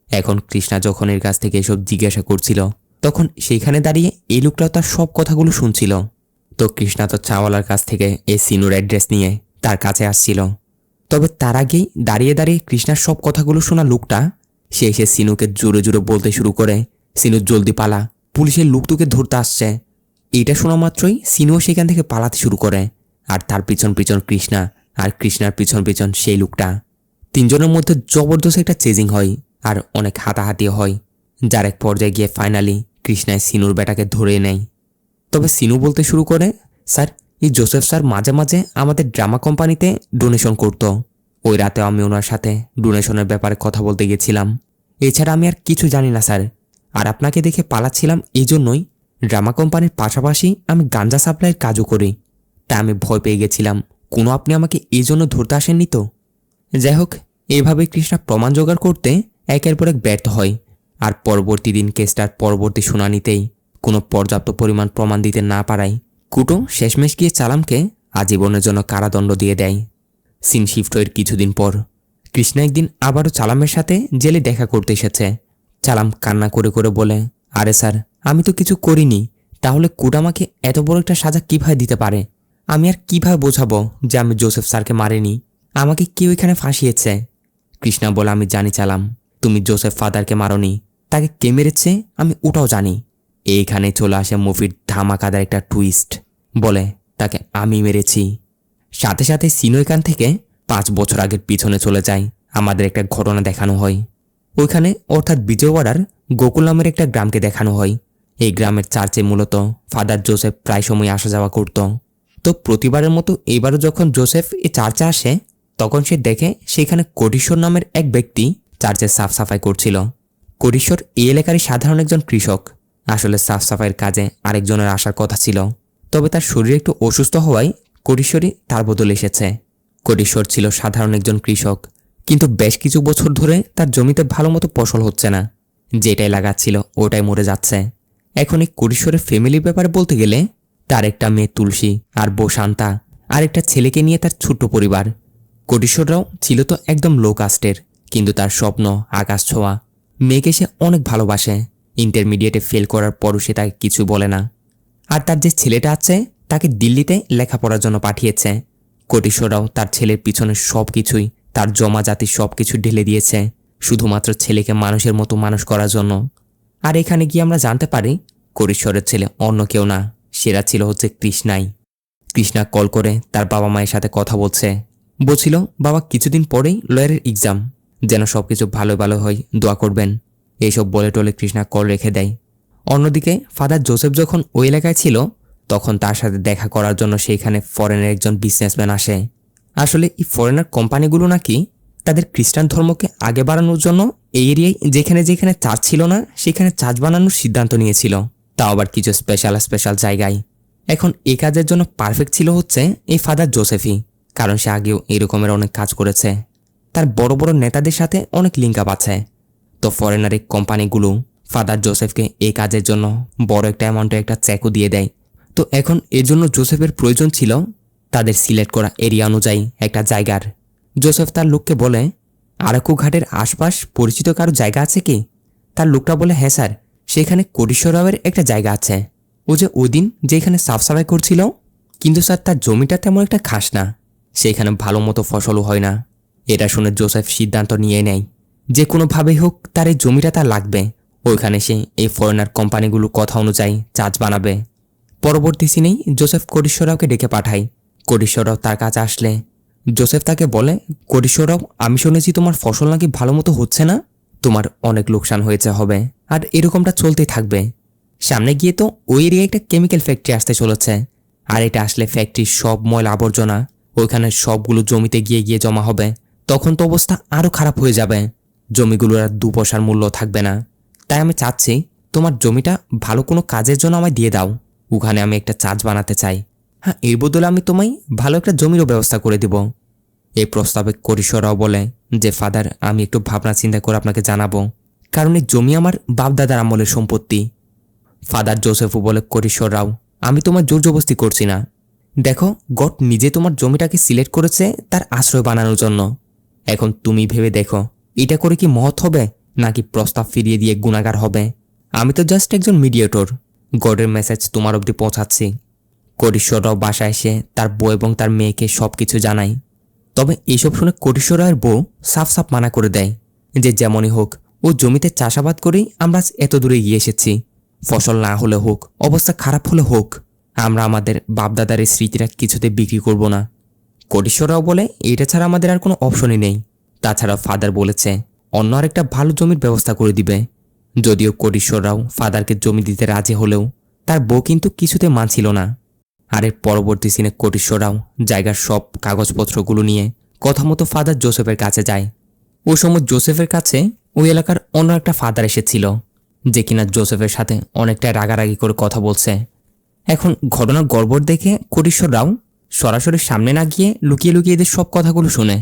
এখন কৃষ্ণা যখন এর কাছ থেকে এসব জিজ্ঞাসা করছিল তখন সেইখানে দাঁড়িয়ে এই লোকটাও তার সব কথাগুলো শুনছিল। তো কৃষ্ণা তো চাওয়ালার কাছ থেকে এই সিনুর অ্যাড্রেস নিয়ে তার কাছে আসছিল। তবে তার আগেই দাঁড়িয়ে দাঁড়িয়ে কৃষ্ণার সব কথাগুলো শোনা লোকটা সে এসে সিনুকে জোরে জোরে বলতে শুরু করে, সিনু জলদি পালা, পুলিশের লোক তোকে ধরতে আসছে। এইটা শোনা মাত্রই সিনুও সেখান থেকে পালাতে শুরু করে। আর তার পিছন পিছন কৃষ্ণা, আর কৃষ্ণার পিছন পিছন সেই লোকটা। 3 জনের মধ্যে জবরদস্ত একটা চেজিং হয় আর অনেক হাতাহাতিও হয়, যার এক পর্যায়ে গিয়ে ফাইনালি কৃষ্ণায় সিনুর বেটাকে ধরে নেয়। তবে সিনু বলতে শুরু করে, স্যার এই জোসেফ স্যার মাঝে মাঝে আমাদের ড্রামা কোম্পানিতে ডোনেশন করত। ওই রাতে আমি ওনার সাথে ডোনেশনের ব্যাপারে কথা বলতে গেছিলাম। এছাড়া আমি আর কিছু জানি না স্যার। আর আপনাকে দেখে পালাচ্ছিলাম এই জন্যই। ড্রামা কোম্পানির পাশাপাশি আমি গাঞ্জা সাপ্লাইয়ের কাজও করি। তা আমি ভয় পেয়ে গেছিলাম কোনো আপনি আমাকে এই জন্য ধরতে আসেননি তো। যাই হোক, এইভাবে কৃষ্ণা প্রমাণ জোগাড় করতে একের পর এক ব্যর্থ হয়। আর পরবর্তী দিন কেসটার পরবর্তী শুনানিতেই কোনো পর্যাপ্ত পরিমাণ প্রমাণ দিতে না পারায় কুটো শেষমেশ গিয়ে চালামকে আজীবনের জন্য কারাদণ্ড দিয়ে দেয়। সিন শিফট হয়ে কিছুদিন পর কৃষ্ণা একদিন আবারও চালামের সাথে জেলে দেখা করতে এসেছে। চালাম কান্না করে করে বলে, আরে স্যার আমি তো কিছু করিনি, তাহলে কুট আমাকে এত বড় একটা সাজা কিভাবে দিতে পারে? আমি আর কিভাবে বোঝাবো যে আমি জোসেফ স্যারকে মারিনি, আমাকে কেউ এখানে ফাঁসিয়েছে? কৃষ্ণা বলে, আমি জানি চালাম, তুমি জোসেফ ফাদারকে মারোনি, তাকে কে মেরেছে আমি ওটাও জানি। এইখানে চলে আসে মুভির ধামাকাদার একটা টুইস্ট। বলে, তাকে আমি মেরেছি। সাথে সাথে সিনো এখান থেকে 5 বছর আগের পিছনে চলে যায়। আমাদের একটা ঘটনা দেখানো হয় ওইখানে, অর্থাৎ বিজয়ওয়াড়ার গোকুল নামের একটা গ্রামকে দেখানো হয়। এই গ্রামের চার্চে মূলত ফাদার জোসেফ প্রায় সময় আসা যাওয়া করত। তো প্রতিবারের মতো এবারও যখন জোসেফ এই চার্চে আসে তখন সে দেখে সেখানে কোটিশ্বর নামের এক ব্যক্তি চার্চে সাফ সাফাই করছিল। কোটিশ্বর এই এলাকারই সাধারণ একজন কৃষক। আসলে সাফ সাফাইয়ের কাজে আরেকজনের আসার কথা ছিল, তবে তার শরীর একটু অসুস্থ হওয়ায় কোটিশ্বরী তার বদলে এসেছে। কোটিশ্বর ছিল সাধারণ একজন কৃষক, কিন্তু বেশ কিছু বছর ধরে তার জমিতে ভালো মতো ফসল হচ্ছে না। যেটাই লাগাচ্ছিল ওটাই মরে যাচ্ছে। এখন এই কোটিশ্বরের ফ্যামিলির ব্যাপারে বলতে গেলে তার একটা মেয়ে তুলসী আর বউ শান্তা আর একটা ছেলেকে নিয়ে তার ছোট্ট পরিবার। কোটিশ্বররাও ছিল তো একদম লো কাস্টের, কিন্তু তার স্বপ্ন আকাশ ছোঁয়া। মেয়েকে সে অনেক ভালোবাসে। ইন্টারমিডিয়েটে ফেল করার পরও সে তাকে কিছু বলে না। আর তার যে ছেলেটা আছে তাকে দিল্লিতে লেখাপড়ার জন্য পাঠিয়েছে। কোটিশ্বররাও তার ছেলের পিছনে সব কিছুই, তার জমা জাতি সব কিছু ঢেলে দিয়েছে শুধুমাত্র ছেলেকে মানুষের মতো মানুষ করার জন্য। আর এখানে গিয়ে আমরা জানতে পারি কোটিশ্বরের ছেলে অন্য কেউ না, সেরা ছিল হচ্ছে কৃষ্ণাই। কৃষ্ণা কল করে তার বাবা মায়ের সাথে কথা বলছিল বাবা কিছুদিন পরেই লয়ারের এক্সাম, যেন সবকিছু ভালো ভালো হয়, দোয়া করবেন। এইসব বলে টলে কৃষ্ণা কল রেখে দেয়। অন্যদিকে ফাদার জোসেফ যখন ওই এলাকায় ছিল তখন তার সাথে দেখা করার জন্য সেইখানে ফরেনের একজন বিজনেসম্যান আসে। আসলে এই ফরেনার কোম্পানিগুলো নাকি তাদের খ্রিস্টান ধর্মকে আগে বাড়ানোর জন্য এই এরিয়ায় যেখানে যেখানে চার্চ ছিল না সেখানে চার্চ বানানোর সিদ্ধান্ত নিয়েছিল, তাও আবার কিছু স্পেশাল জায়গায়। এখন এই কাজের জন্য পারফেক্ট ছিল হচ্ছে এই ফাদার জোসেফই, কারণ সে আগেও এরকমের অনেক কাজ করেছে। তার বড় বড় নেতাদের সাথে অনেক লিঙ্ক আপ আছে। তো ফরেনার এই কোম্পানিগুলো ফাদার জোসেফকে এই কাজের জন্য বড় একটা অ্যামাউন্টে একটা চেকও দিয়ে দেয়। তো এখন এর জন্য জোসেফের প্রয়োজন ছিল তাদের সিলেক্ট করা এরিয়া অনুযায়ী একটা জায়গার। জোসেফ তার লোককে বলে, আরাকু ঘাটের আশপাশ পরিচিত কারো জায়গা আছে কি? তার লোকটা বলে, হ্যাঁ স্যার, সেখানে কোটিশ্বররাওয়ের একটা জায়গা আছে। ও যে ওই দিন যেখানে সাফ সাফাই করছিল, কিন্তু স্যার তার জমিটা তেমন একটা খাস না, সেখানে ভালো মতো ফসলও হয় না। এটা শুনে জোসেফ সিদ্ধান্ত নিয়ে নেয় যে কোনোভাবেই হোক তার এই জমিটা তার লাগবে। ওইখানে সে এই ফরেনার কোম্পানিগুলো কথা অনুযায়ী চার্চ বানাবে। পরবর্তী সিনেই জোসেফ কোটিশ্বররাওকে ডেকে পাঠায়। কোটিশ্বররাও তার কাছে আসলে জোসেফ তাকে বলে, কোটিশ্বররাও, আমি শুনেছি তোমার ফসল নাকি ভালো মতো হচ্ছে না, তোমার অনেক লোকসান হয়েছে হবে, আর এরকমটা চলতেই থাকবে। সামনে গিয়ে তো ওই এরিয়ায় একটা কেমিক্যাল ফ্যাক্টরি আসতে চলেছে, আর এটা আসলে ফ্যাক্টরির সব ময়লা আবর্জনা ওইখানে সবগুলো জমিতে গিয়ে গিয়ে জমা হবে। তখন তো অবস্থা আরও খারাপ হয়ে যাবে, জমিগুলোর আর 2 পয়সার মূল্য থাকবে না। তাই আমি চাচ্ছি তোমার জমিটা ভালো কোনো কাজের জন্য আমায় দিয়ে দাও, ওখানে আমি একটা চার্চ বানাতে চাই। হ্যাঁ, এর বদলে আমি তোমায় ভালো একটা জমিরও ব্যবস্থা করে দিব। এই প্রস্তাবে কোটিশ্বররাও বলে যে, ফাদার, আমি একটু ভাবনা চিন্তা করে আপনাকে জানাবো, কারণ এই জমি আমার বাপদাদার আমলের সম্পত্তি। ফাদার জোসেফও বলে, কোটিশ্বররাও, আমি তোমার জোর জবরদস্তি করছি না। দেখো, গড নিজে তোমার জমিটাকে সিলেক্ট করেছে তার আশ্রয় বানানোর জন্য। এখন তুমি ভেবে দেখো, এটা করে কি মহৎ হবে নাকি প্রস্তাব ফিরিয়ে দিয়ে গুণাগার হবে? আমি তো জাস্ট একজন মিডিয়েটর, গডের মেসেজ তোমার অবধি পৌঁছাচ্ছি। কোটিশ্বররাও বাসায় এসে তার বউ এবং তার মেয়েকে সবকিছু জানায়। তবে এইসব শুনে কোটিশ্বররাওয়ের বউ সাফ সাফ মানা করে দেয় যে যেমনই হোক ও জমিতে চাষাবাদ করেই আমরা এত দূরে গিয়ে এসেছি। ফসল না হলে হোক, অবস্থা খারাপ হলে হোক, আমরা আমাদের বাপদাদার এই স্মৃতিটা কিছুতে বিক্রি করব না। কোটিশ্বররাও বলে, এটা ছাড়া আমাদের আর কোনো অপশনই নেই। তাছাড়া ফাদার বলেছে অন্য আরেকটা ভালো জমির ব্যবস্থা করে দিবে। যদিও কোটিশ্বররাও ফাদারকে জমি দিতে রাজি হলেও তার বউ কিন্তু কিছুতে মানছিল না। আর এর পরবর্তী সিনে কোটিশ্বররাও জায়গার সব কাগজপত্রগুলো নিয়ে কথা মতো ফাদার জোসেফের কাছে যায়। ওই সময় জোসেফের কাছে ওই এলাকার অন্য একটা ফাদার এসেছিল, যে কিনা জোসেফের সাথে অনেকটা রাগারাগি করে কথা বলছে। এখন ঘটনার গড়বড় দেখে কোটিশ্বররাও সরাসরি সামনে না গিয়ে লুকিয়ে লুকিয়ে এদের সব কথাগুলো শুনে।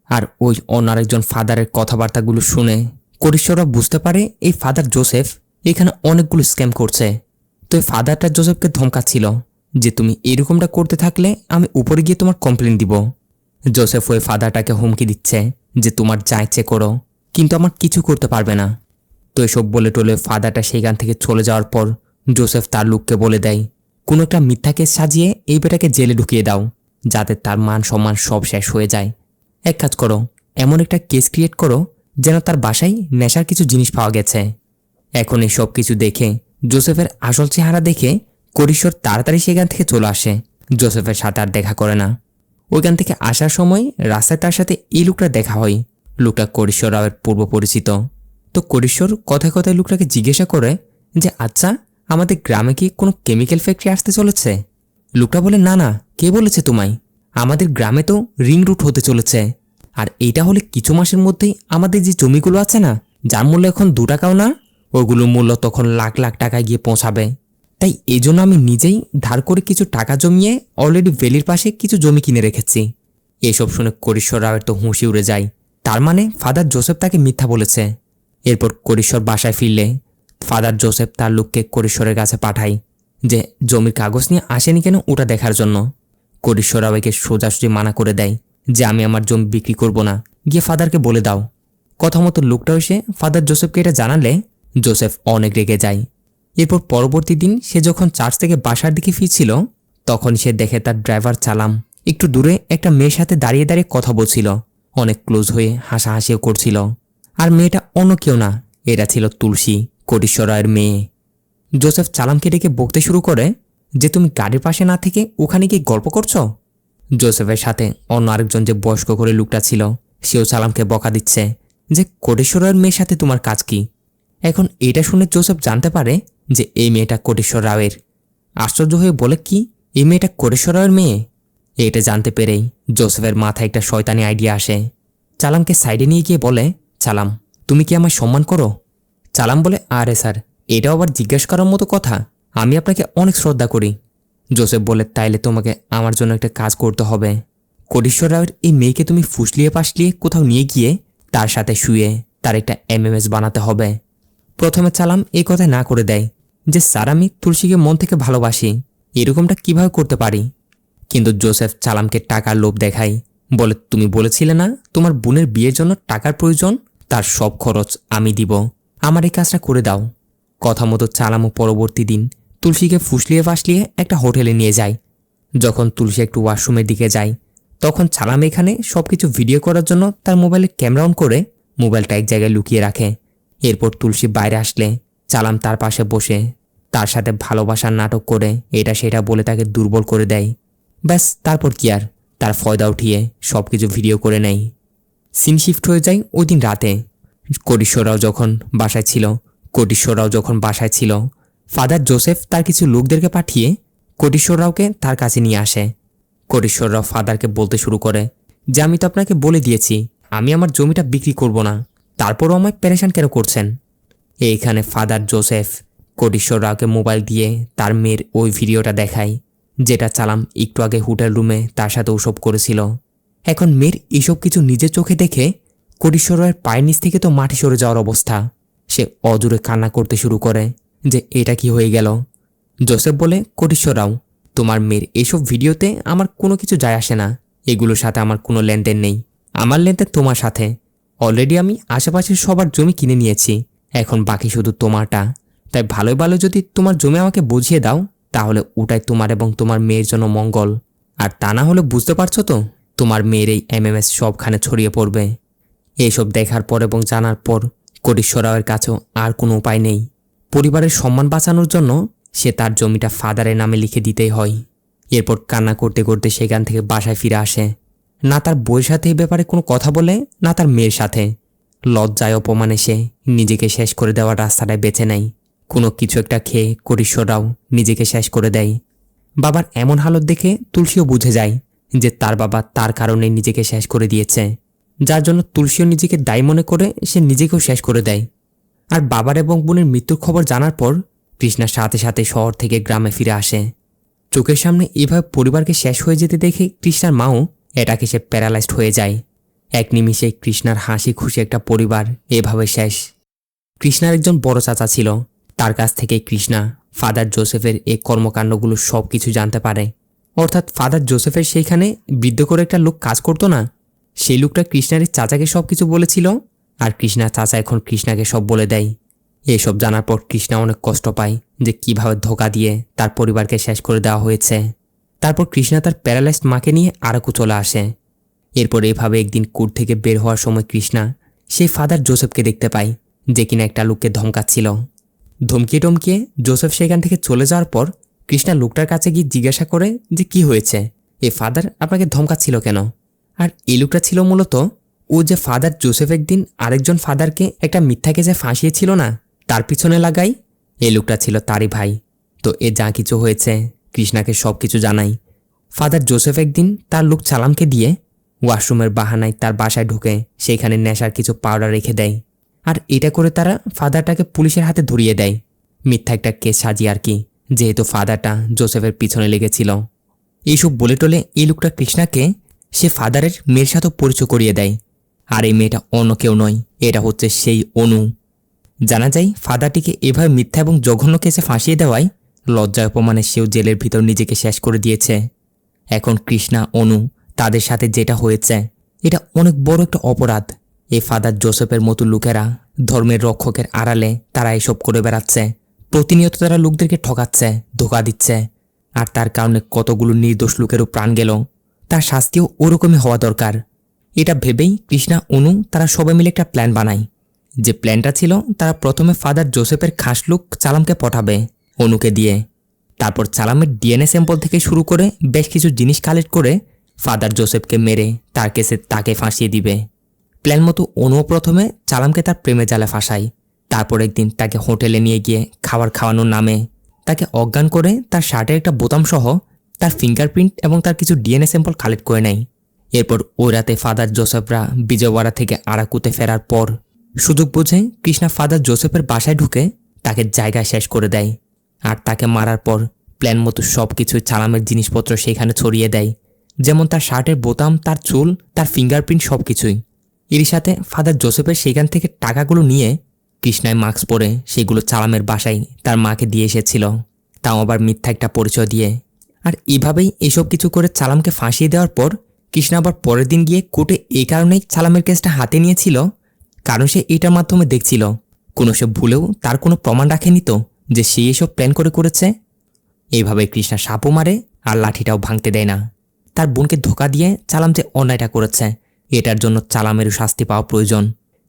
আর ওই অন্য আরেকজন ফাদারের কথাবার্তাগুলো শুনে কোটিশ্বররাও বুঝতে পারে এই ফাদার জোসেফ এখানে অনেকগুলো স্ক্যাম করছে। তো এই ফাদারটা জোসেফকে ধমকাচ্ছিল যে তুমি এরকমটা করতে থাকলে আমি উপরে গিয়ে তোমার কমপ্লেন দিব। জোসেফ ওই ফাদারটাকে হুমকি দিচ্ছে যে তোমার যা ইচ্ছে করো, কিন্তু আমার কিছু করতে পারবে না। তো এসব বলে টলে ফাদারটা সেখান থেকে চলে যাওয়ার পর জোসেফ তার লোককে বলে দেয়, কোনো একটা মিথ্যা কেস সাজিয়ে এই বেটাকে জেলে ঢুকিয়ে দাও, যাতে তার মান সম্মান সব শেষ হয়ে যায়। এক কাজ করো, এমন একটা কেস ক্রিয়েট করো যেন তার বাসায় নেশার কিছু জিনিস পাওয়া গেছে। এখন এই সব কিছু দেখে জোসেফের আসল চেহারা দেখে কোটিশ্বর তাড়াতাড়ি সেখান থেকে চলে আসে। জোসেফের সাথে আর দেখা করে না। ওইখান থেকে আসার সময় রাস্তায় তার সাথে এই লোকটা দেখা হয়। লোকটা কোটিশ্বর রাওয়ের পূর্ব পরিচিত। তো কোটিশ্বর কথায় কথায় লোকটাকে জিজ্ঞাসা করে যে, আচ্ছা, আমাদের গ্রামে কি কোনো কেমিক্যাল ফ্যাক্টরি আসতে চলেছে? লোকটা বলে, না না, কে বলেছে তোমায়? আমাদের গ্রামে তো রিং রুট হতে চলেছে, আর এইটা হলে কিছু মাসের মধ্যেই আমাদের যে জমিগুলো আছে না, যার মূল্য এখন 2 টাকাও না, ওগুলোর মূল্য তখন লাখ লাখ টাকায় গিয়ে পৌঁছাবে। তাই এই জন্য আমি নিজেই ধার করে কিছু টাকা জমিয়ে অলরেডি ভ্যালির পাশে কিছু জমি কিনে রেখেছি। এসব শুনে কোটেশ্বর রাওয়ের তো হুঁশি উড়ে যায়। তার মানে ফাদার জোসেফ তাকে মিথ্যা বলেছে। এরপর কোটেশ্বর বাসায় ফিরলে ফাদার জোসেফ তার লোককে কোটেশ্বরের কাছে পাঠায় যে জমির কাগজ নিয়ে আসেনি কেন ওটা দেখার জন্য। কোটেশ্বর রাও একে সোজাসুজি মানা করে দেয় যে আমি আমার জমি বিক্রি করব না, গিয়ে ফাদারকে বলে দাও। কথা মতো লোকটা এসে ফাদার জোসেফকে এটা জানালে জোসেফ অনেক রেগে যায়। এরপর পরবর্তী দিন সে যখন চার্চ থেকে বাসার দিকে ফিরছিল তখন সে দেখে তার ড্রাইভার চালাম একটু দূরে একটা মেয়ের সাথে দাঁড়িয়ে দাঁড়িয়ে কথা বলছিল, অনেক ক্লোজ হয়ে হাসাহাসিও করছিল। আর মেয়েটা অন্য কেউ না, এটা ছিল তুলসী, কোটেশ্বর রায়ের মেয়ে। জোসেফ চালামকে ডেকে বকতে শুরু করে যে তুমি গাড়ির পাশে না থেকে ওখানে গিয়ে গল্প করছো। জোসেফের সাথে অন্য আরেকজন যে বয়স্ক করে লোকটা ছিল সেও চালামকে বকা দিচ্ছে যে কোটেশ্বর রায়ের মেয়ের সাথে তোমার কাজ কি। এখন এটা শুনে জোসেফ জানতে পারে যে এই মেয়েটা কোটেশ্বর রাওয়ের। আশ্চর্য হয়ে বলে কি এই মেয়েটা কোটেশ্বর রাওয়ের মেয়ে? এটা জানতে পেরেই জোসেফের মাথায় একটা শয়তানি আইডিয়া আসে। চালামকে সাইডে নিয়ে গিয়ে বলে, চালাম তুমি কি আমায় সম্মান করো? চালাম বলে, আরে স্যার এটা আবার জিজ্ঞেস করার মতো কথা, আমি আপনাকে অনেক শ্রদ্ধা করি। জোসেফ বলে, তাইলে তোমাকে আমার জন্য একটা কাজ করতে হবে। কোটেশ্বর রাওয়ের এই মেয়েকে তুমি ফুসলিয়ে পাসলিয়ে কোথাও নিয়ে গিয়ে তার সাথে শুয়ে তার একটা এমএমএস বানাতে হবে। প্রথমে চালাম এই কথা না করে দেয় যে স্যার আমি তুলসীকে মন থেকে ভালোবাসি, এরকমটা কিভাবে করতে পারি। কিন্তু জোসেফ চালামকে টাকার লোভ দেখায়, বলে তুমি বলেছিলে না তোমার বোনের বিয়ের জন্য টাকার প্রয়োজন, তার সব খরচ আমি দিব, আমার এই কাজটা করে দাও। কথা মতো চালামও পরবর্তী দিন তুলসীকে ফুসলিয়ে ফাসলিয়ে একটা হোটেলে নিয়ে যায়। যখন তুলসী একটু ওয়াশরুমের দিকে যায় তখন চালাম এখানে সবকিছু ভিডিও করার জন্য তার মোবাইলে ক্যামেরা অন করে মোবাইলটা এক জায়গায় লুকিয়ে রাখে। এরপর তুলসী বাইরে আসলে চালাম তার পাশে বসে তার সাথে ভালোবাসার নাটক করে এটা সেটা বলে তাকে দুর্বল করে দেয়। ব্যাস তারপর কি আর, তার ফয়দা উঠিয়ে সবকিছু ভিডিও করে নেয়। সিন শিফট হয়ে যায় ওই দিন রাতে। কোটেশ্বররাও যখন বাসায় ছিল ফাদার জোসেফ তার কিছু লোকদেরকে পাঠিয়ে কোটেশ্বররাওকে তার কাছে নিয়ে আসে। কোটেশ্বররাও ফাদারকে বলতে শুরু করে যে আমি তো আপনাকে বলে দিয়েছি আমি আমার জমিটা বিক্রি করব না, তারপরও আমায় পেরেশান কেন করছেন। এইখানে ফাদার জোসেফ কোটেশ্বররাওকে মোবাইল দিয়ে তার মেয়ের ওই ভিডিওটা দেখায় যেটা চালাম একটু আগে হোটেল রুমে তার সাথে ওসব করেছিল। এখন মেয়ের এসব কিছু নিজের চোখে দেখে কোটেশ্বর রায়ের পায়ের নিচ থেকে তো মাটি সরে যাওয়ার অবস্থা। সে অজুরে কান্না করতে শুরু করে যে এটা কি হয়ে গেল। জোসেফ বলে, কোটেশ্বর রাও তোমার মেয়ের এসব ভিডিওতে আমার কোনো কিছু যায় আসে না, এগুলোর সাথে আমার কোনো লেনদেন নেই, আমার লেনদেন তোমার সাথে। অলরেডি আমি আশেপাশের সবার জমি কিনে নিয়েছি, এখন বাকি শুধু তোমারটা। তাই ভালোই ভালো যদি তোমার জমি আমাকে বুঝিয়ে দাও তাহলে ওটাই তোমার এবং তোমার মেয়ের জন্য মঙ্গল। আর তা না হলে বুঝতে পারছো তো তোমার মেয়ের এই এমএমএস সবখানে ছড়িয়ে পড়বে। এইসব দেখার পর এবং জানার পর কোটেশ্বর রাওয়ের কাছেও আর কোনো উপায় নেই। পরিবারের সম্মান বাঁচানোর জন্য সে তার জমিটা ফাদারের নামে লিখে দিতেই হয়। এরপর কান্না করতে করতে সেখান থেকে বাসায় ফিরে আসে। না তার বউয়ের সাথে এ ব্যাপারে কোনো কথা বলে, না তার মেয়ের সাথে। লজ্জায় অপমানে সে নিজেকে শেষ করে দেওয়ার রাস্তাটায় বেছে নেয়। কোনো কিছু একটা খেয়ে কোটেশ্বর রাও নিজেকে শেষ করে দেয়। বাবার এমন হালত দেখে তুলসীও বুঝে যায় যে তার বাবা তার কারণে নিজেকে শেষ করে দিয়েছে, যার জন্য তুলসীও নিজেকে দায়ী মনে করে সে নিজেকেও শেষ করে দেয়। আর বাবার এবং বোনের মৃত্যুর খবর জানার পর কৃষ্ণার সাথে সাথে শহর থেকে গ্রামে ফিরে আসে। চোখের সামনে এভাবে পরিবারকে শেষ হয়ে যেতে দেখে কৃষ্ণার মাও এটাকে সে প্যারালাইজড হয়ে যায়। এক নিমিষে কৃষ্ণার হাসি খুশি একটা পরিবার এভাবে শেষ। কৃষ্ণার একজন বড় চাচা ছিল, তার কাছ থেকে কৃষ্ণা ফাদার জোসেফের এই কর্মকাণ্ডগুলো সব কিছু জানতে পারে। অর্থাৎ ফাদার জোসেফের সেইখানে বৃদ্ধ করে একটা লোক কাজ করতো না, সেই লোকটা কৃষ্ণার চাচাকে সব কিছু বলেছিল। আর কৃষ্ণার চাচা এখন কৃষ্ণাকে সব বলে দেয়। এসব জানার পর কৃষ্ণা অনেক কষ্ট পায় যে কিভাবে ধোঁকা দিয়ে তার পরিবারকে শেষ করে দেওয়া হয়েছে। তারপর কৃষ্ণা তার প্যারালাইজড মাকে নিয়ে আরাকু চলে আসে। এরপর এভাবে একদিন কোর্ট থেকে বের হওয়ার সময় কৃষ্ণা সেই ফাদার জোসেফকে দেখতে পায় যে কিনা একটা লোককে ধমকাচ্ছিল। ধমকিয়ে টমকিয়ে জোসেফ সেখান থেকে চলে যাওয়ার পর কৃষ্ণা লোকটার কাছে গিয়ে জিজ্ঞাসা করে যে কি হয়েছে, এ ফাদার আপনাকে ধমকাচ্ছিল কেন। আর এই লোকটা ছিল মূলত ও যে ফাদার জোসেফ একদিন আরেকজন ফাদারকে একটা মিথ্যা কেসে ফাঁসিয়েছিল না, তার পিছনে লাগাই এই লোকটা ছিল তারই ভাই। তো এ যা কিছু হয়েছে কৃষ্ণাকে সব কিছু জানাই। ফাদার জোসেফ একদিন তার লোক চালামকে দিয়ে ওয়াশরুমের বাহানায় তার বাসায় ঢুকে সেইখানে নেশার কিছু পাউডার রেখে দেয়। আর এটা করে তারা ফাদারটাকে পুলিশের হাতে ধরিয়ে দেয়, মিথ্যা একটা কেস সাজিয়ে আর কি। যেহেতু ফাদারটা জোসেফের পিছনে লেগেছিল। এইসব বলে টলে এই লোকটা কৃষ্ণাকে সে ফাদারের মেয়ের সাথে পরিচয় করিয়ে দেয়। আর এই মেয়েটা অন্য কেউ নয়, এটা হচ্ছে সেই অনু। জানা যায় ফাদারটিকে এভাবে মিথ্যা এবং জঘন্য কেসে ফাঁসিয়ে দেওয়ায় লজ্জায় অপমানে সেও জেলের ভিতর নিজেকে শেষ করে দিয়েছে। এখন কৃষ্ণা, অনু তাদের সাথে যেটা হয়েছে এটা অনেক বড় একটা অপরাধ। এই ফাদার জোসেফের মতো লোকেরা, ধর্মের রক্ষকের আড়ালে তারা এসব করে বেড়াচ্ছে। প্রতিনিয়ত তারা লোকদেরকে ঠকাচ্ছে, ধোকা দিচ্ছে। আর তার কারণে কতগুলো নির্দোষ লোকেরও প্রাণ গেল। তার শাস্তিও ওরকমই হওয়া দরকার। এটা ভেবেই কৃষ্ণা, অনু তারা সবাই মিলে একটা প্ল্যান বানায়। যে প্ল্যানটা ছিল, তারা প্রথমে ফাদার জোসেফের খাস লোক চালামকে পাঠাবে অনুকে দিয়ে। তারপর চালামের ডিএনএ স্যাম্পল থেকে শুরু করে বেশ কিছু জিনিস কালেক্ট করে ফাদার জোসেফকে মেরে তার কেসে তাকে ফাঁসিয়ে দিবে। প্ল্যান মতো অনু প্রথমে চালামকে তার প্রেমে জালে ফাঁসায়। তারপর একদিন তাকে হোটেলে নিয়ে গিয়ে খাবার খাওয়ানোর নামে তাকে অজ্ঞান করে তার শার্টের একটা বোতাম সহ তার ফিঙ্গারপ্রিন্ট এবং তার কিছু ডিএনএ স্যাম্পল কালেক্ট করে নেয়। এরপর ওই রাতে ফাদার জোসেফরা বিজয়ওয়াড়া থেকে আরাকুতে ফেরার পর সুযোগ বুঝে কৃষ্ণা ফাদার জোসেফের বাসায় ঢুকে তাকে জায়গায় শেষ করে দেয়। আর তাকে মারার পর প্ল্যান মতো সব কিছুই চালামের জিনিসপত্র সেখানে ছড়িয়ে দেয়, যেমন তার শার্টের বোতাম, তার চুল, তার ফিঙ্গারপ্রিন্ট সব কিছুই। এরই সাথে ফাদার জোসেফের সেখান থেকে টাকাগুলো নিয়ে কৃষ্ণায় মাস্ক পরে সেগুলো চালামের বাসায় তার মাকে দিয়ে এসেছিল, তাও আবার মিথ্যা একটা পরিচয় দিয়ে। আর এভাবেই এসব কিছু করে চালামকে ফাঁসিয়ে দেওয়ার পর কৃষ্ণা আবার পরের দিন গিয়ে কোর্টে এই কারণেই চালামের কেসটা হাতে নিয়েছিল, কারণ সে এটার মাধ্যমে দেখছিল কোনো সে ভুলেও তার কোনো প্রমাণ রাখেনি তো যে সে এসব প্ল্যান করে করেছে। এইভাবে কৃষ্ণা সাপও মারে আর লাঠিটাও ভাঙতে দেয় না। তার বোনকে ধোকা দিয়ে চালাম যে অন্যায়টা করেছে, এটার জন্য চালামেরও শাস্তি পাওয়া প্রয়োজন,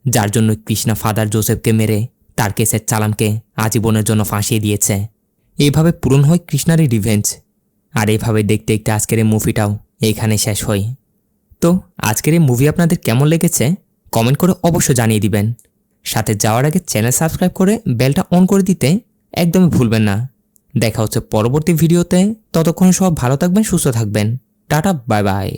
যার জন্য কৃষ্ণা ফাদার জোসেফকে মেরে তার কেসের চালামকে আজীবনের জন্য ফাঁসিয়ে দিয়েছে। এইভাবে পূরণ হয় কৃষ্ণার এই রিভেঞ্জ। আর এইভাবে দেখতে দেখতে আজকের এই মুভিটাও এইখানে শেষ হয়। তো আজকের এই মুভি আপনাদের কেমন লেগেছে কমেন্ট করে অবশ্যই জানিয়ে দিবেন। সাথে যাওয়ার আগে চ্যানেল সাবস্ক্রাইব করে বেলটা অন করে দিতে একদমই ভুলবেন না। দেখা হচ্ছে পরবর্তী ভিডিওতে। ততক্ষণ সব ভালো থাকবেন, সুস্থ থাকবেন। Tata, bye bye.